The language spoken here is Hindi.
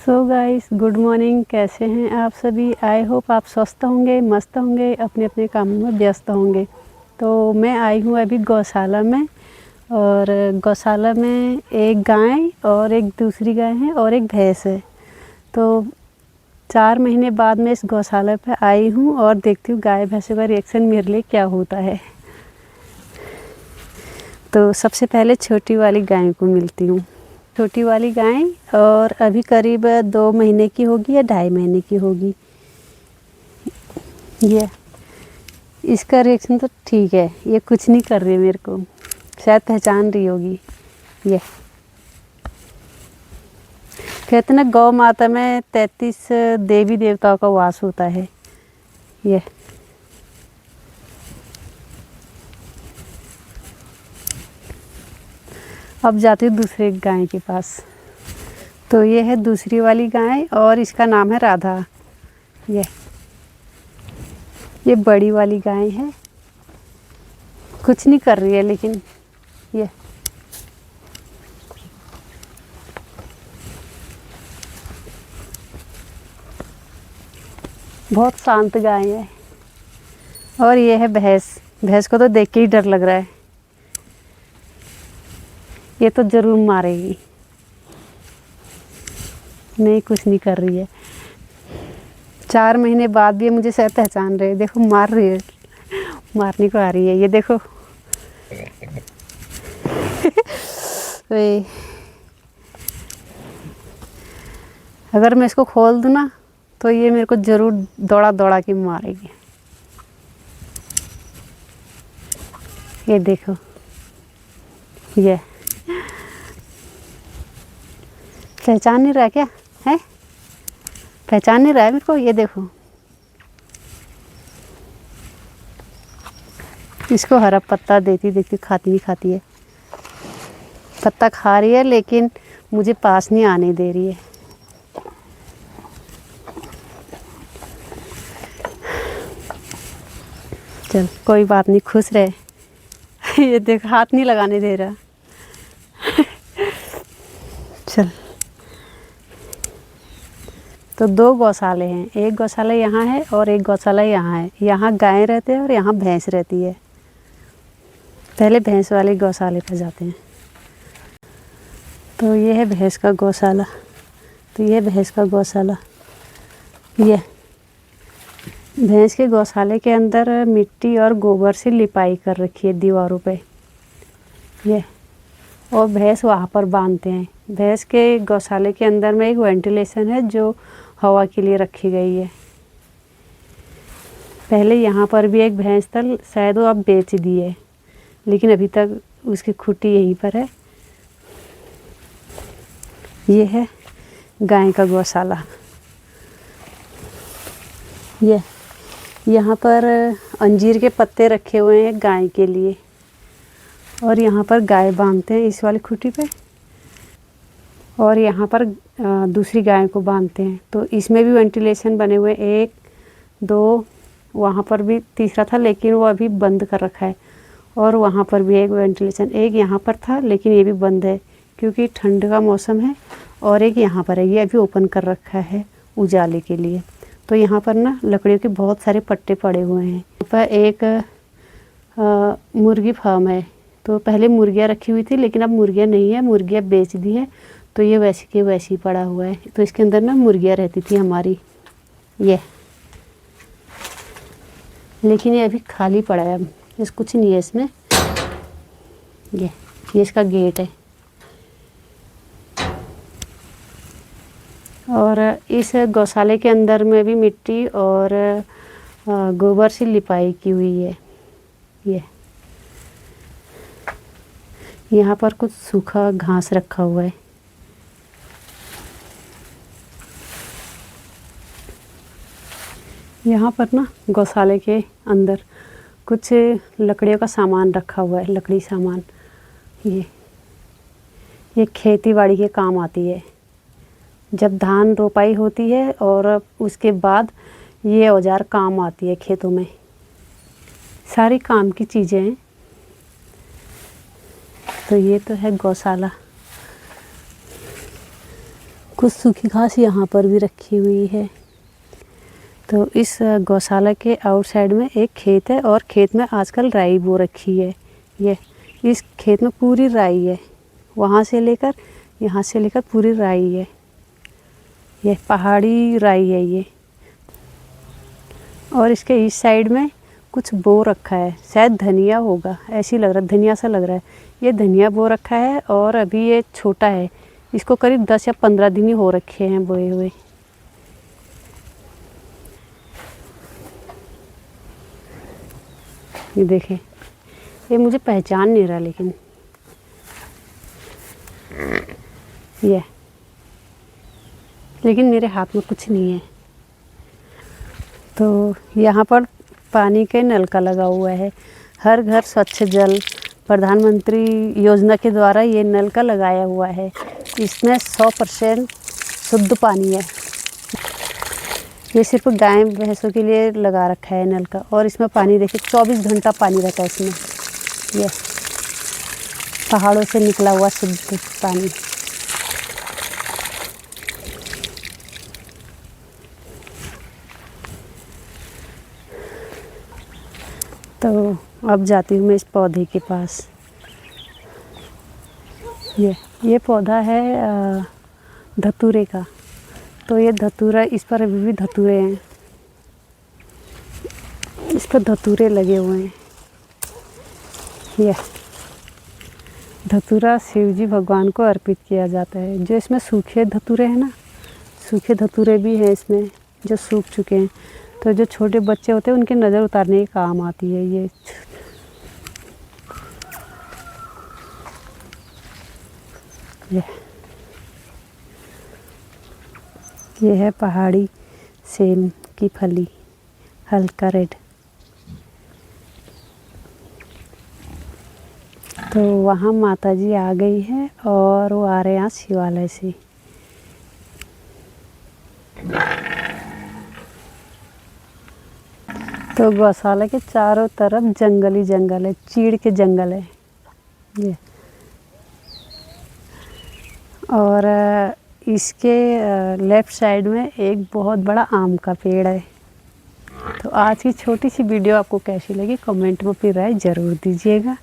So guys, good morning. कैसे हैं आप सभी? आई होप आप स्वस्थ होंगे, मस्त होंगे, अपने अपने कामों में व्यस्त होंगे। तो मैं आई हूँ अभी गौशाला में, और गौशाला में एक गाय और एक दूसरी गाय है और एक भैंस है। तो 4 महीने बाद मैं इस गौशाला पे आई हूँ और देखती हूँ गाय भैंसों का रिएक्शन मेरे लिए क्या होता है। तो सबसे पहले छोटी वाली गाय को मिलती हूँ। छोटी वाली गाय और अभी करीब 2 महीने की होगी या 2.5 महीने की होगी। ये इसका रिएक्शन तो ठीक है, ये कुछ नहीं कर रही मेरे को, शायद पहचान रही होगी। ये कहते ना, गौ माता में 33 देवी देवताओं का वास होता है। ये अब जाती हूँ दूसरे गाय के पास। तो ये है दूसरी वाली गाय और इसका नाम है राधा। ये बड़ी वाली गाय है, कुछ नहीं कर रही है, लेकिन ये बहुत शांत गाय है। और ये है भैंस। भैंस को तो देख के ही डर लग रहा है, ये तो ज़रूर मारेगी। नहीं, कुछ नहीं कर रही है। 4 महीने बाद भी ये मुझे शायद पहचान रहे है। देखो, मार रही है, मारने को आ रही है। ये देखो वे अगर मैं इसको खोल दूँ ना, तो ये मेरे को ज़रूर दौड़ा दौड़ा के मारेगी। ये देखो, ये पहचान नहीं रहा क्या है? पहचान नहीं रहा है मेरे को। ये देखो, इसको हरा पत्ता देती देखती, खाती नहीं खाती है। पत्ता खा रही है, लेकिन मुझे पास नहीं आने दे रही है। चल, कोई बात नहीं, खुश रहे। ये देख, हाथ नहीं लगाने दे रहा। चल, तो 2 गौशाले हैं। एक गौशाला यहाँ है और एक गौशाला यहाँ है। यहाँ गाय रहते हैं और यहाँ भैंस रहती है। पहले भैंस वाले गौशाले पर जाते हैं। तो ये है भैंस का गौशाला। तो ये भैंस का गौशाला। ये भैंस के गौशाले के अंदर मिट्टी और गोबर से लिपाई कर रखी है दीवारों पे। ये और भैंस वहाँ पर बांधते हैं। भैंस के गौशाले के अंदर में एक वेंटिलेशन है जो हवा के लिए रखी गई है। पहले यहाँ पर भी एक भैंस था, शायद वो अब बेच दी है, लेकिन अभी तक उसकी खुटी यहीं पर है। ये है गाय का गौशाला। ये यहाँ पर अंजीर के पत्ते रखे हुए हैं गाय के लिए, और यहाँ पर गाय बांधते हैं इस वाली खुटी पे, और यहाँ पर दूसरी गाय को बांधते हैं। तो इसमें भी वेंटिलेशन बने हुए, 1 2, वहाँ पर भी तीसरा था, लेकिन वो अभी बंद कर रखा है। और वहाँ पर भी एक वेंटिलेशन, एक यहाँ पर था लेकिन ये भी बंद है क्योंकि ठंड का मौसम है। और एक यहाँ पर है, ये अभी ओपन कर रखा है उजाले के लिए। तो यहाँ पर ना लकड़ियों के बहुत सारे पट्टे पड़े हुए हैं। यहाँ पर एक मुर्गी फार्म है। तो पहले मुर्गियाँ रखी हुई थी, लेकिन अब मुर्गियाँ नहीं है, मुर्गियाँ बेच दी है। तो ये वैसे के वैसे ही पड़ा हुआ है। तो इसके अंदर ना मुर्गियाँ रहती थी हमारी, ये, लेकिन ये अभी खाली पड़ा है। अब इस कुछ नहीं है इसमें। ये इसका गेट है। और इस गौशाले के अंदर में भी मिट्टी और गोबर से लिपाई की हुई है। ये यहाँ पर कुछ सूखा घास रखा हुआ है। यहाँ पर ना गौशाले के अंदर कुछ लकड़ियों का सामान रखा हुआ है, लकड़ी सामान। ये खेती बाड़ी के काम आती है। जब धान रोपाई होती है और उसके बाद ये औजार काम आती है खेतों में। सारी काम की चीज़ें हैं। तो ये तो है गौशाला। कुछ सूखी घास यहाँ पर भी रखी हुई है। तो इस गौशाला के आउटसाइड में एक खेत है और खेत में आजकल राई बो रखी है। ये इस खेत में पूरी राई है, वहाँ से लेकर यहाँ से लेकर पूरी राई है। ये पहाड़ी राई है ये। और इसके इस साइड में कुछ बो रखा है, शायद धनिया होगा, ऐसी लग रहा है, धनिया सा लग रहा है। ये धनिया बो रखा है और अभी ये छोटा है, इसको करीब 10 या 15 दिन ही हो रखे हैं बोए हुए। ये देखें, ये मुझे पहचान नहीं रहा, लेकिन ये लेकिन मेरे हाथ में कुछ नहीं है। तो यहाँ पर पानी के नल का लगा हुआ है। हर घर स्वच्छ जल प्रधानमंत्री योजना के द्वारा ये नल का लगाया हुआ है। इसमें 100% शुद्ध पानी है। ये सिर्फ गाय भैंसों के लिए लगा रखा है नल का। और इसमें पानी देखिए 24 घंटा पानी रहता है इसमें। ये पहाड़ों से निकला हुआ शुद्ध पानी। तो अब जाती हूँ मैं इस पौधे के पास। ये पौधा है धतूरे का। तो ये धतूरा, इस पर अभी भी धतूरे हैं, इस पर धतूरे लगे हुए हैं। ये धतूरा शिव जी भगवान को अर्पित किया जाता है। जो इसमें सूखे धतूरे हैं ना, सूखे धतूरे भी हैं इसमें जो सूख चुके हैं। तो जो छोटे बच्चे होते हैं उनकी नज़र उतारने के काम आती है ये है पहाड़ी सेम की फली, हल्का रेड। तो वहाँ माता जी आ गई है और वो आ रहे हैं यहाँ शिवालय से। तो गौशाला के चारों तरफ जंगल ही जंगल है, चीड़ के जंगल है ये। और इसके लेफ़्ट साइड में एक बहुत बड़ा आम का पेड़ है। तो आज की छोटी सी वीडियो आपको कैसी लगी कमेंट में अपनी राय ज़रूर दीजिएगा।